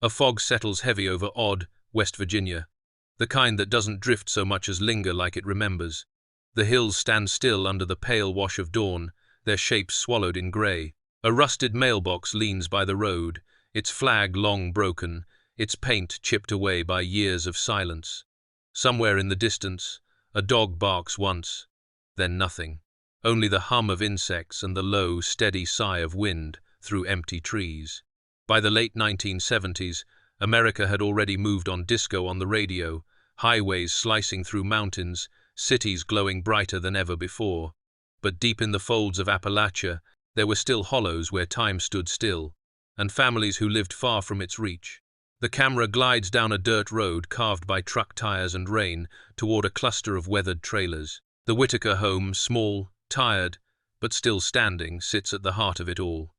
A fog settles heavy over Odd, West Virginia, the kind that doesn't drift so much as linger like it remembers. The hills stand still under the pale wash of dawn, their shapes swallowed in grey. A rusted mailbox leans by the road, its flag long broken, its paint chipped away by years of silence. Somewhere in the distance, a dog barks once, then nothing. Only the hum of insects and the low, steady sigh of wind through empty trees. By the late 1970s, America had already moved on disco on the radio, highways slicing through mountains, cities glowing brighter than ever before. But deep in the folds of Appalachia, there were still hollows where time stood still, and families who lived far from its reach. The camera glides down a dirt road carved by truck tires and rain toward a cluster of weathered trailers. The Whittaker home, small, tired, but still standing, sits at the heart of it all.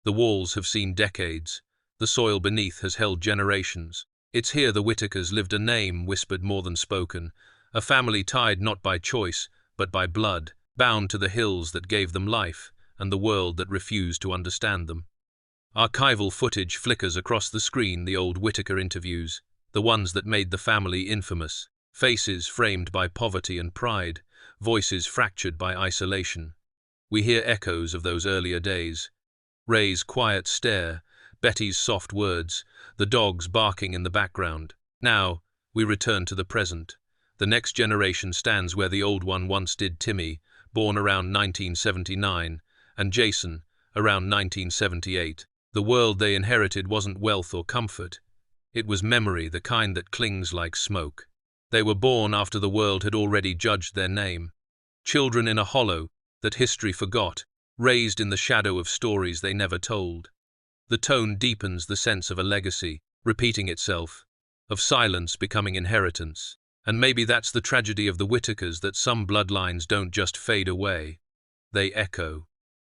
The walls have seen decades. The soil beneath has held generations. It's here the Whittakers lived, a name whispered more than spoken, a family tied not by choice, but by blood, bound to the hills that gave them life and the world that refused to understand them. Archival footage flickers across the screen, the old Whittaker interviews, the ones that made the family infamous, faces framed by poverty and pride, voices fractured by isolation. We hear echoes of those earlier days. Ray's quiet stare, Betty's soft words, the dogs barking in the background. Now, we return to the present. The next generation stands where the old one once did. Timmy, born around 1979, and Jason, around 1978. The world they inherited wasn't wealth or comfort. It was memory, the kind that clings like smoke. They were born after the world had already judged their name. Children in a hollow that history forgot, raised in the shadow of stories they never told. The tone deepens, the sense of a legacy, repeating itself, of silence becoming inheritance. And maybe that's the tragedy of the Whittakers, that some bloodlines don't just fade away. They echo.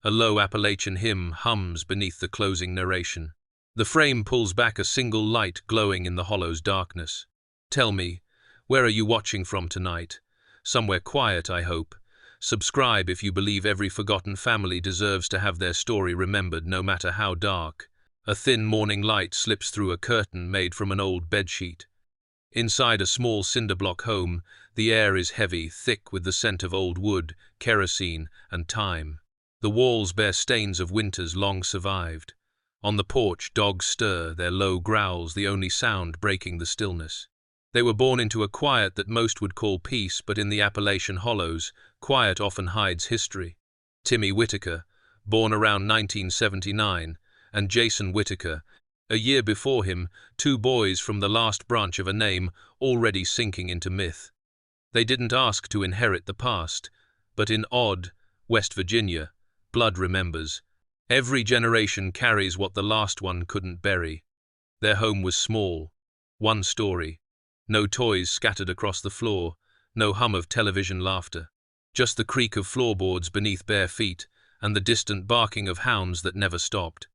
A low Appalachian hymn hums beneath the closing narration. The frame pulls back, a single light glowing in the hollow's darkness. Tell me, where are you watching from tonight? Somewhere quiet, I hope. Subscribe if you believe every forgotten family deserves to have their story remembered, no matter how dark. A thin morning light slips through a curtain made from an old bedsheet. Inside a small cinder-block home, the air is heavy, thick with the scent of old wood, kerosene, and time. The walls bear stains of winters long survived. On the porch, dogs stir, their low growls the only sound breaking the stillness. They were born into a quiet that most would call peace, but in the Appalachian hollows, quiet often hides history. Timmy Whittaker, born around 1979, and Jason Whittaker, a year before him, two boys from the last branch of a name already sinking into myth. They didn't ask to inherit the past, but in Odd, West Virginia, blood remembers. Every generation carries what the last one couldn't bury. Their home was small. One story. No toys scattered across the floor, no hum of television laughter. Just the creak of floorboards beneath bare feet and the distant barking of hounds that never stopped.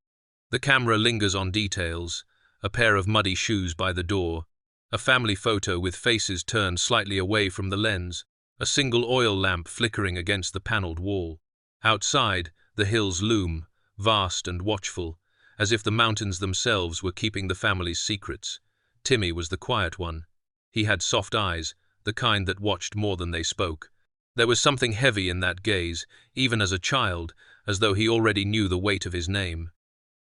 The camera lingers on details, a pair of muddy shoes by the door, a family photo with faces turned slightly away from the lens, a single oil lamp flickering against the paneled wall. Outside, the hills loom, vast and watchful, as if the mountains themselves were keeping the family's secrets. Timmy was the quiet one. He had soft eyes, the kind that watched more than they spoke. There was something heavy in that gaze, even as a child, as though he already knew the weight of his name.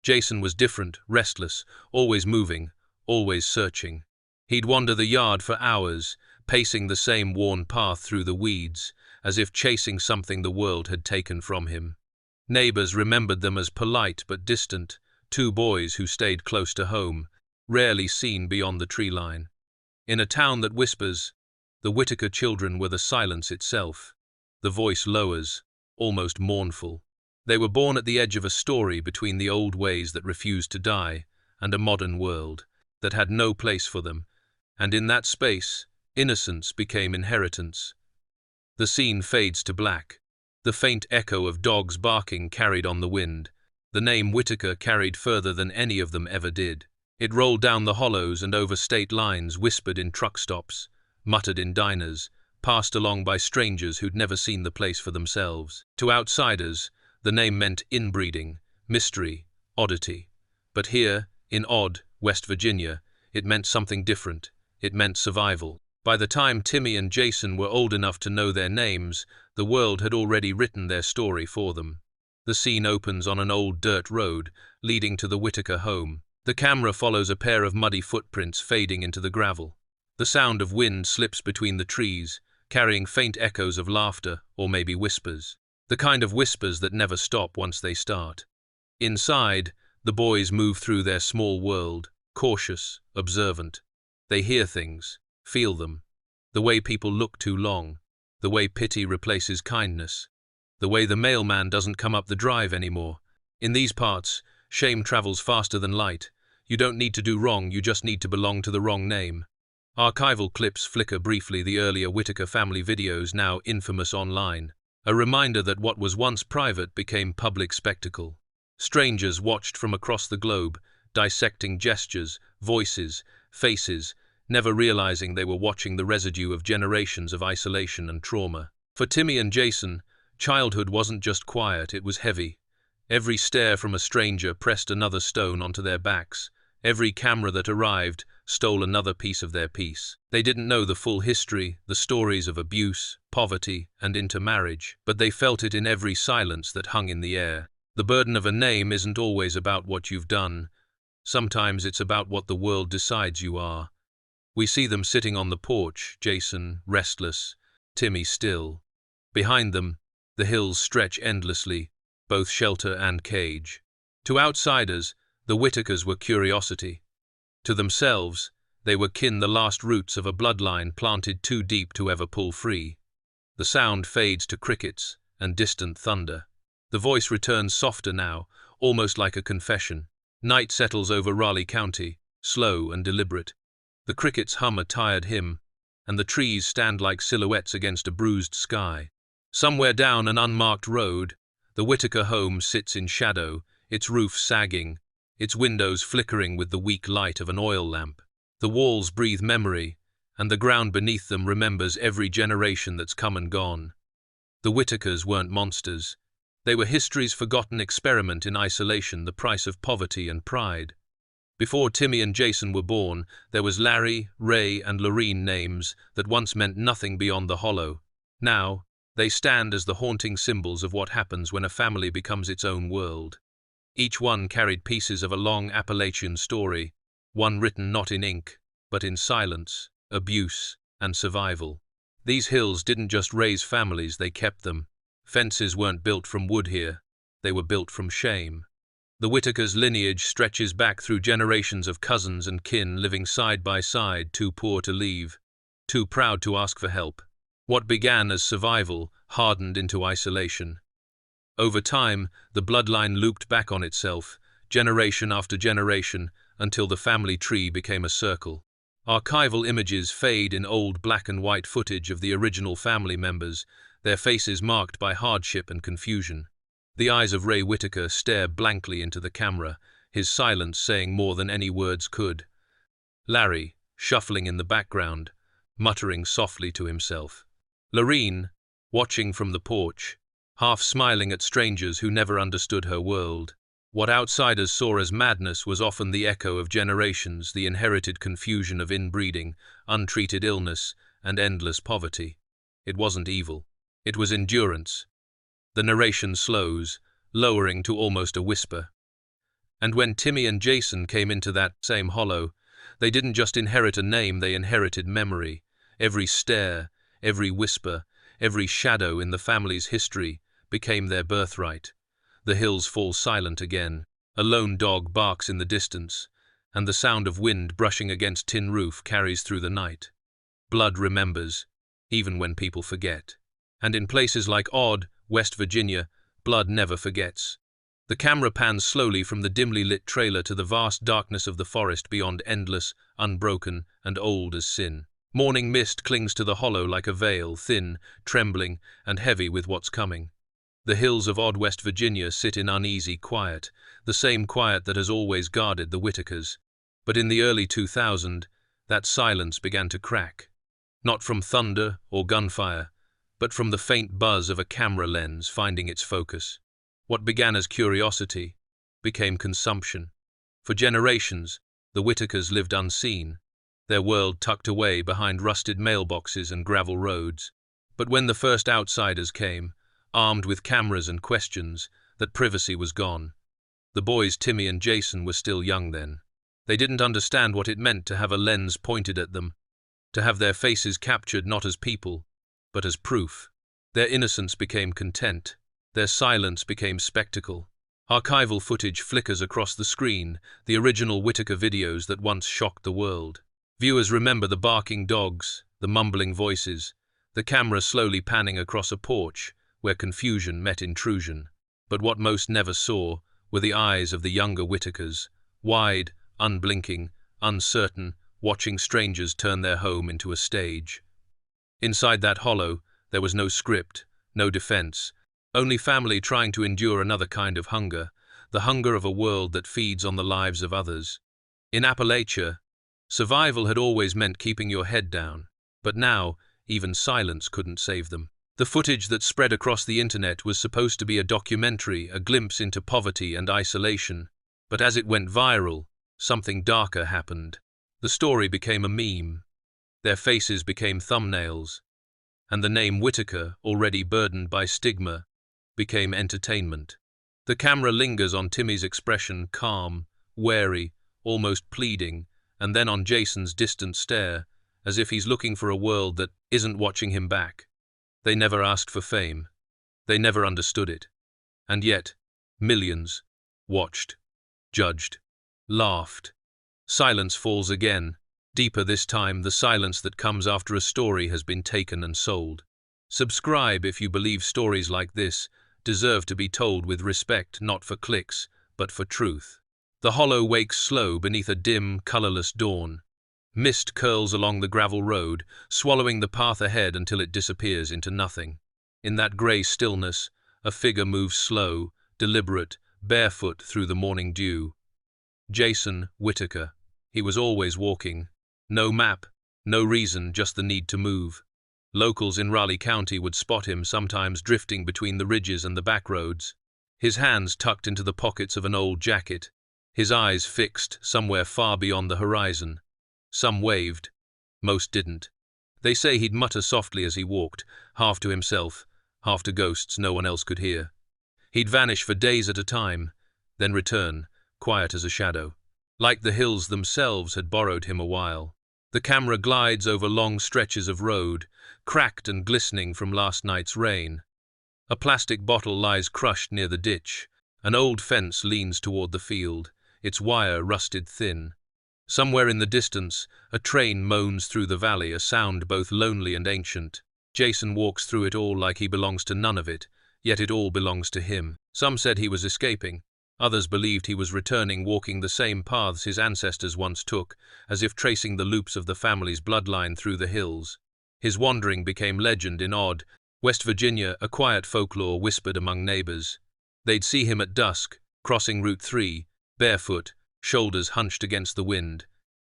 Jason was different, restless, always moving, always searching. He'd wander the yard for hours, pacing the same worn path through the weeds, as if chasing something the world had taken from him. Neighbors remembered them as polite but distant, two boys who stayed close to home, rarely seen beyond the tree line. In a town that whispers, the Whittaker children were the silence itself. The voice lowers, almost mournful. They were born at the edge of a story between the old ways that refused to die and a modern world that had no place for them, and in that space, innocence became inheritance. The scene fades to black. The faint echo of dogs barking carried on the wind. The name Whittaker carried further than any of them ever did. It rolled down the hollows and over state lines, whispered in truck stops, muttered in diners, passed along by strangers who'd never seen the place for themselves. To outsiders, the name meant inbreeding, mystery, oddity. But here, in Odd, West Virginia, it meant something different. It meant survival. By the time Timmy and Jason were old enough to know their names, the world had already written their story for them. The scene opens on an old dirt road leading to the Whittaker home. The camera follows a pair of muddy footprints fading into the gravel. The sound of wind slips between the trees, carrying faint echoes of laughter or maybe whispers. The kind of whispers that never stop once they start. Inside, the boys move through their small world, cautious, observant. They hear things, feel them. The way people look too long. The way pity replaces kindness. The way the mailman doesn't come up the drive anymore. In these parts, shame travels faster than light. You don't need to do wrong, you just need to belong to the wrong name. Archival clips flicker briefly the earlier Whittaker family videos now infamous online. A reminder that what was once private became public spectacle. Strangers watched from across the globe, dissecting gestures, voices, faces, never realizing they were watching the residue of generations of isolation and trauma. For Timmy and Jason, childhood wasn't just quiet, it was heavy. Every stare from a stranger pressed another stone onto their backs. Every camera that arrived stole another piece of their peace. They didn't know the full history, the stories of abuse, poverty, and intermarriage, but they felt it in every silence that hung in the air. The burden of a name isn't always about what you've done. Sometimes it's about what the world decides you are. We see them sitting on the porch, Jason, restless, Timmy still. Behind them, the hills stretch endlessly, both shelter and cage. To outsiders, the Whittakers were curiosity. To themselves, they were the last roots of a bloodline planted too deep to ever pull free. The sound fades to crickets and distant thunder. The voice returns softer now, almost like a confession. Night settles over Raleigh County, slow and deliberate. The crickets hum a tired hymn, and the trees stand like silhouettes against a bruised sky. Somewhere down an unmarked road, the Whittaker home sits in shadow, its roof sagging, its windows flickering with the weak light of an oil lamp. The walls breathe memory, and the ground beneath them remembers every generation that's come and gone. The Whittakers weren't monsters. They were history's forgotten experiment in isolation, the price of poverty and pride. Before Timmy and Jason were born, there was Larry, Ray, and Lorene, names that once meant nothing beyond the hollow. Now, they stand as the haunting symbols of what happens when a family becomes its own world. Each one carried pieces of a long Appalachian story, one written not in ink, but in silence, abuse, and survival. These hills didn't just raise families, they kept them. Fences weren't built from wood here, they were built from shame. The Whittakers' lineage stretches back through generations of cousins and kin living side by side, too poor to leave, too proud to ask for help. What began as survival hardened into isolation. Over time, the bloodline looped back on itself, generation after generation, until the family tree became a circle. Archival images fade in old black and white footage of the original family members, their faces marked by hardship and confusion. The eyes of Ray Whittaker stare blankly into the camera, his silence saying more than any words could. Larry, shuffling in the background, muttering softly to himself. Lorene, watching from the porch, half smiling at strangers who never understood her world. What outsiders saw as madness was often the echo of generations, the inherited confusion of inbreeding, untreated illness, and endless poverty. It wasn't evil. It was endurance. The narration slows, lowering to almost a whisper. And when Timmy and Jason came into that same hollow, they didn't just inherit a name, they inherited memory. Every stare, every whisper, every shadow in the family's history became their birthright. The hills fall silent again. A lone dog barks in the distance, and the sound of wind brushing against tin roof carries through the night. Blood remembers, even when people forget. And in places like Odd, West Virginia, blood never forgets. The camera pans slowly from the dimly lit trailer to the vast darkness of the forest beyond, endless, unbroken, and old as sin. Morning mist clings to the hollow like a veil, thin, trembling, and heavy with what's coming. The hills of Odd, West Virginia sit in uneasy quiet, the same quiet that has always guarded the Whittakers. But in the early 2000s, that silence began to crack. Not from thunder or gunfire, but from the faint buzz of a camera lens finding its focus. What began as curiosity became consumption. For generations, The Whittakers lived unseen, their world tucked away behind rusted mailboxes and gravel roads. But when the first outsiders came, armed with cameras and questions, that privacy was gone. The boys Timmy and Jason were still young then. They didn't understand what it meant to have a lens pointed at them, to have their faces captured not as people, but as proof. Their innocence became content, their silence became spectacle. Archival footage flickers across the screen, the original Whittaker videos that once shocked the world. Viewers remember the barking dogs, the mumbling voices, the camera slowly panning across a porch where confusion met intrusion. But what most never saw were the eyes of the younger Whittakers, wide, unblinking, uncertain, watching strangers turn their home into a stage. Inside that hollow, there was no script, no defense, only family trying to endure another kind of hunger, the hunger of a world that feeds on the lives of others. In Appalachia, survival had always meant keeping your head down, but now, even silence couldn't save them. The footage that spread across the internet was supposed to be a documentary, a glimpse into poverty and isolation, but as it went viral, something darker happened. The story became a meme. Their faces became thumbnails, and the name Whittaker, already burdened by stigma, became entertainment. The camera lingers on Timmy's expression, calm, wary, almost pleading, and then on Jason's distant stare, as if he's looking for a world that isn't watching him back. They never asked for fame. They never understood it. And yet, millions watched, judged, laughed. Silence falls again, deeper this time, the silence that comes after a story has been taken and sold. Subscribe if you believe stories like this deserve to be told with respect, not for clicks, but for truth. The hollow wakes slow beneath a dim, colorless dawn. Mist curls along the gravel road, swallowing the path ahead until it disappears into nothing. In that grey stillness, a figure moves slow, deliberate, barefoot through the morning dew. Jason Whittaker. He was always walking. No map, no reason, just the need to move. Locals in Raleigh County would spot him, sometimes drifting between the ridges and the back roads, his hands tucked into the pockets of an old jacket, his eyes fixed somewhere far beyond the horizon. Some waved, most didn't. They say he'd mutter softly as he walked, half to himself, half to ghosts no one else could hear. He'd vanish for days at a time, then return, quiet as a shadow. Like the hills themselves had borrowed him a while. The camera glides over long stretches of road, cracked and glistening from last night's rain. A plastic bottle lies crushed near the ditch. An old fence leans toward the field, its wire rusted thin. Somewhere in the distance, a train moans through the valley, a sound both lonely and ancient. Jason walks through it all like he belongs to none of it, yet it all belongs to him. Some said he was escaping. Others believed he was returning, walking the same paths his ancestors once took, as if tracing the loops of the family's bloodline through the hills. His wandering became legend in odd, West Virginia, a quiet folklore whispered among neighbors. They'd see him at dusk, crossing Route 3, barefoot, shoulders hunched against the wind.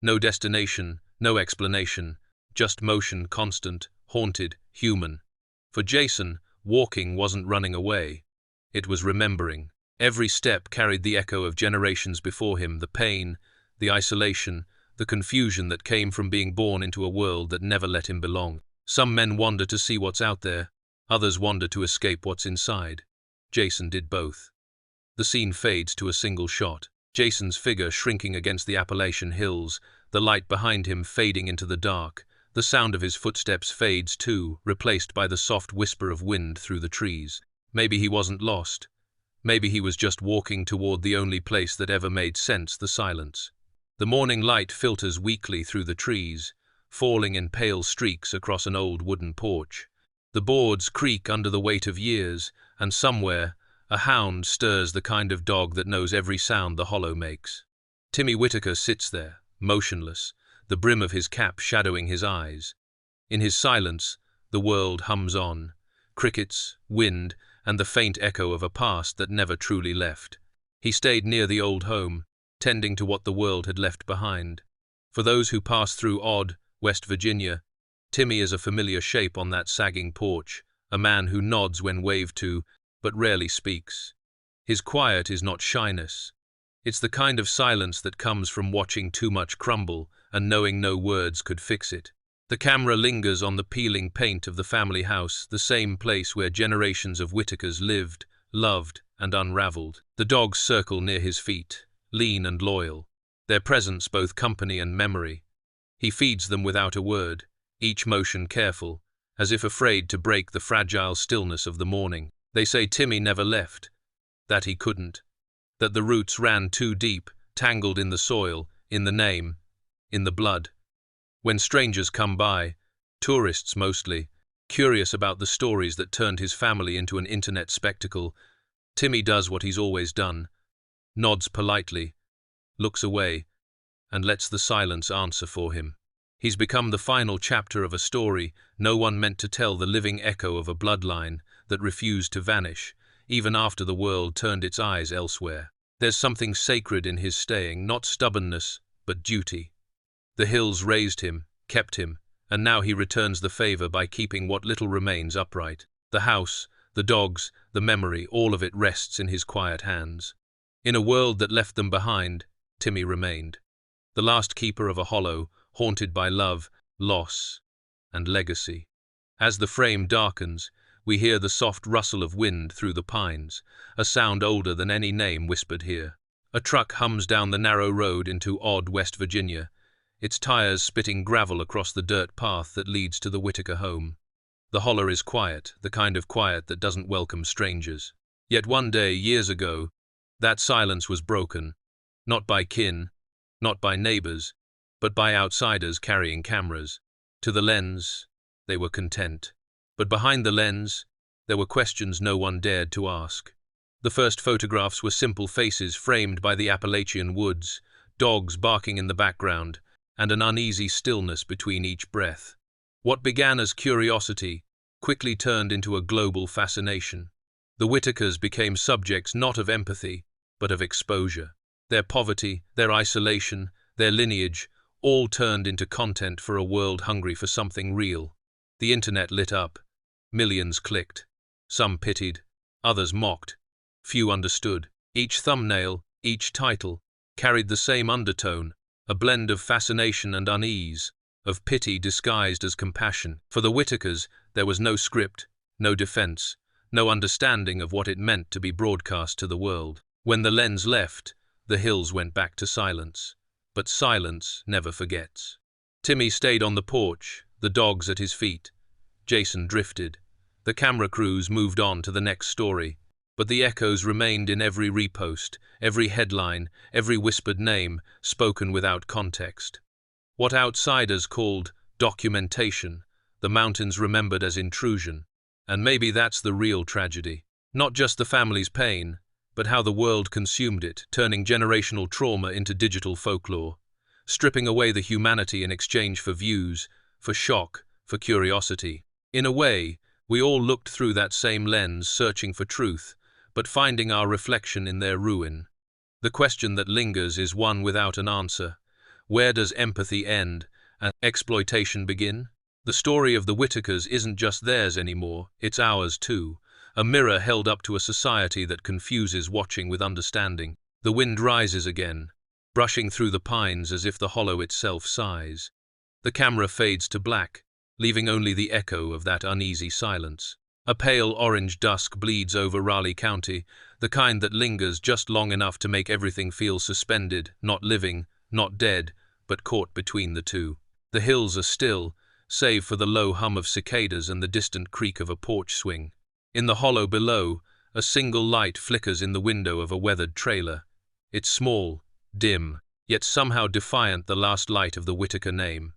No destination, no explanation, just motion, constant, haunted, human. For Jason, walking wasn't running away. It was remembering. Every step carried the echo of generations before him, the pain, the isolation, the confusion that came from being born into a world that never let him belong. Some men wander to see what's out there, others wander to escape what's inside. Jason did both. The scene fades to a single shot. Jason's figure shrinking against the Appalachian hills, the light behind him fading into the dark. The sound of his footsteps fades too, replaced by the soft whisper of wind through the trees. Maybe he wasn't lost. Maybe he was just walking toward the only place that ever made sense, the silence. The morning light filters weakly through the trees, falling in pale streaks across an old wooden porch. The boards creak under the weight of years, and somewhere, a hound stirs, the kind of dog that knows every sound the hollow makes. Timmy Whittaker sits there, motionless, the brim of his cap shadowing his eyes. In his silence, the world hums on. Crickets, wind, and the faint echo of a past that never truly left. He stayed near the old home, tending to what the world had left behind. For those who pass through odd, West Virginia, Timmy is a familiar shape on that sagging porch, a man who nods when waved to, but rarely speaks. His quiet is not shyness. It's the kind of silence that comes from watching too much crumble and knowing no words could fix it. The camera lingers on the peeling paint of the family house, the same place where generations of Whittakers lived, loved, and unraveled. The dogs circle near his feet, lean and loyal, their presence both company and memory. He feeds them without a word, each motion careful, as if afraid to break the fragile stillness of the morning. They say Timmy never left, that he couldn't, that the roots ran too deep, tangled in the soil, in the name, in the blood. When strangers come by, tourists mostly, curious about the stories that turned his family into an internet spectacle, Timmy does what he's always done, nods politely, looks away, and lets the silence answer for him. He's become the final chapter of a story no one meant to tell, the living echo of a bloodline that refused to vanish, even after the world turned its eyes elsewhere. There's something sacred in his staying, not stubbornness, but duty. The hills raised him, kept him, and now he returns the favor by keeping what little remains upright. The house, the dogs, the memory, all of it rests in his quiet hands. In a world that left them behind, Timmy remained, the last keeper of a hollow, haunted by love, loss, and legacy. As the frame darkens, we hear the soft rustle of wind through the pines, a sound older than any name whispered here. A truck hums down the narrow road into odd West Virginia, its tires spitting gravel across the dirt path that leads to the Whittaker home. The holler is quiet, the kind of quiet that doesn't welcome strangers. Yet one day, years ago, that silence was broken, not by kin, not by neighbors, but by outsiders carrying cameras. To the lens, they were content. But behind the lens, there were questions no one dared to ask. The first photographs were simple faces framed by the Appalachian woods, dogs barking in the background, and an uneasy stillness between each breath. What began as curiosity quickly turned into a global fascination. The Whittakers became subjects not of empathy, but of exposure. Their poverty, their isolation, their lineage, all turned into content for a world hungry for something real. The internet lit up. Millions clicked. Some pitied, others mocked. Few understood. Each thumbnail, each title, carried the same undertone, a blend of fascination and unease, of pity disguised as compassion. For the Whittakers, there was no script, no defense, no understanding of what it meant to be broadcast to the world. When the lens left, the hills went back to silence. But silence never forgets. Timmy stayed on the porch, the dogs at his feet. Jason drifted. The camera crews moved on to the next story, but the echoes remained in every repost, every headline, every whispered name, spoken without context. What outsiders called documentation, the mountains remembered as intrusion. And maybe that's the real tragedy. Not just the family's pain, but how the world consumed it, turning generational trauma into digital folklore, stripping away the humanity in exchange for views, for shock, for curiosity. In a way, we all looked through that same lens, searching for truth, but finding our reflection in their ruin. The question that lingers is one without an answer. Where does empathy end and exploitation begin? The story of the Whittakers isn't just theirs anymore, it's ours too. A mirror held up to a society that confuses watching with understanding. The wind rises again, brushing through the pines as if the hollow itself sighs. The camera fades to black, leaving only the echo of that uneasy silence. A pale orange dusk bleeds over Raleigh County, the kind that lingers just long enough to make everything feel suspended, not living, not dead, but caught between the two. The hills are still, save for the low hum of cicadas and the distant creak of a porch swing. In the hollow below, a single light flickers in the window of a weathered trailer. It's small, dim, yet somehow defiant, the last light of the Whittaker name.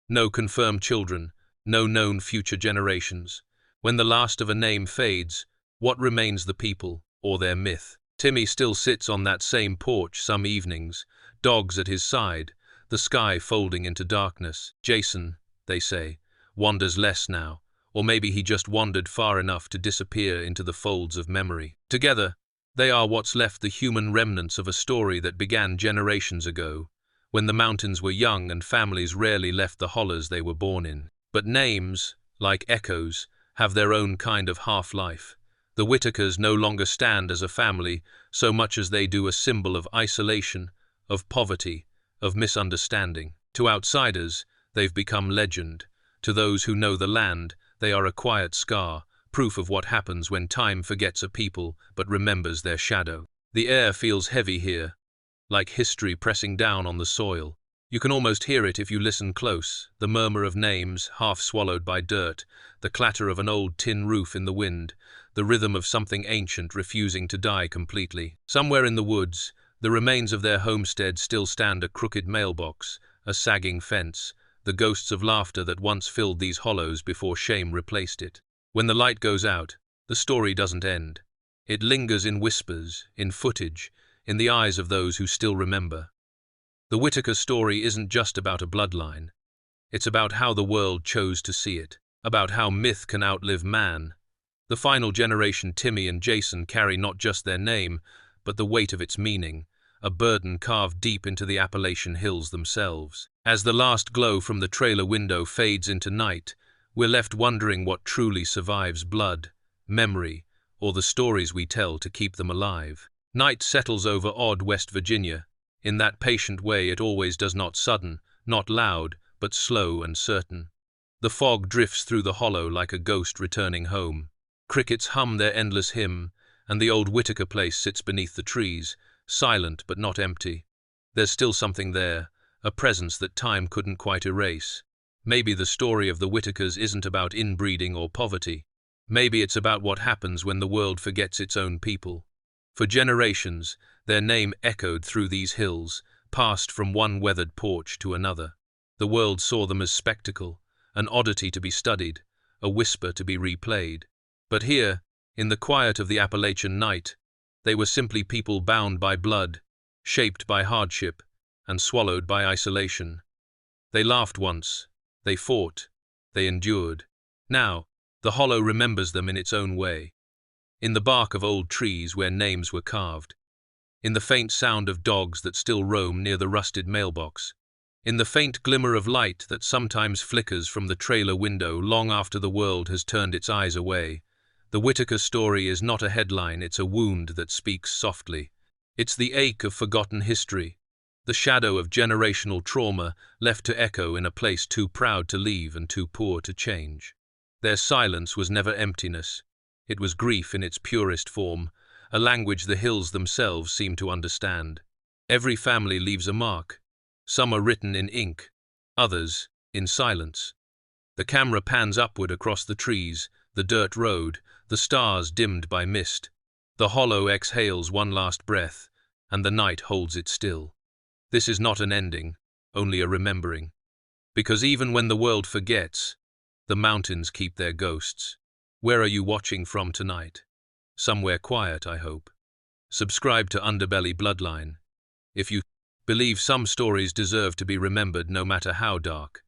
No confirmed children, no known future generations. When the last of a name fades, what remains the people, or their myth? Timmy still sits on that same porch some evenings, dogs at his side, the sky folding into darkness. Jason, they say, wanders less now, or maybe he just wandered far enough to disappear into the folds of memory. Together, they are what's left, the human remnants of a story that began generations ago, when the mountains were young and families rarely left the hollows they were born in. But names, like echoes, have their own kind of half-life. The Whittakers no longer stand as a family so much as they do a symbol of isolation, of poverty, of misunderstanding. To outsiders, they've become legend. To those who know the land, they are a quiet scar, proof of what happens when time forgets a people but remembers their shadow. The air feels heavy here, like history pressing down on the soil. You can almost hear it if you listen close, the murmur of names half swallowed by dirt, the clatter of an old tin roof in the wind, the rhythm of something ancient refusing to die completely. Somewhere in the woods, the remains of their homestead still stand: a crooked mailbox, a sagging fence, the ghosts of laughter that once filled these hollows before shame replaced it. When the light goes out, the story doesn't end. It lingers in whispers, in footage, in the eyes of those who still remember. The Whittaker story isn't just about a bloodline. It's about how the world chose to see it, about how myth can outlive man. The final generation, Timmy and Jason, carry not just their name, but the weight of its meaning, a burden carved deep into the Appalachian hills themselves. As the last glow from the trailer window fades into night, we're left wondering what truly survives: blood, memory, or the stories we tell to keep them alive. Night settles over odd West Virginia, in that patient way it always does, not sudden, not loud, but slow and certain. The fog drifts through the hollow like a ghost returning home. Crickets hum their endless hymn, and the old Whittaker place sits beneath the trees, silent but not empty. There's still something there, a presence that time couldn't quite erase. Maybe the story of the Whittakers isn't about inbreeding or poverty. Maybe it's about what happens when the world forgets its own people. For generations, their name echoed through these hills, passed from one weathered porch to another. The world saw them as spectacle, an oddity to be studied, a whisper to be replayed. But here, in the quiet of the Appalachian night, they were simply people bound by blood, shaped by hardship, and swallowed by isolation. They laughed once, they fought, they endured. Now, the hollow remembers them in its own way. In the bark of old trees where names were carved, in the faint sound of dogs that still roam near the rusted mailbox, in the faint glimmer of light that sometimes flickers from the trailer window long after the world has turned its eyes away. The Whittaker story is not a headline, it's a wound that speaks softly. It's the ache of forgotten history, the shadow of generational trauma left to echo in a place too proud to leave and too poor to change. Their silence was never emptiness. It was grief in its purest form, a language the hills themselves seem to understand. Every family leaves a mark. Some are written in ink, others in silence. The camera pans upward across the trees, the dirt road, the stars dimmed by mist. The hollow exhales one last breath, and the night holds it still. This is not an ending, only a remembering. Because even when the world forgets, the mountains keep their ghosts. Where are you watching from tonight? Somewhere quiet, I hope. Subscribe to Underbelly Bloodline if you believe some stories deserve to be remembered no matter how dark.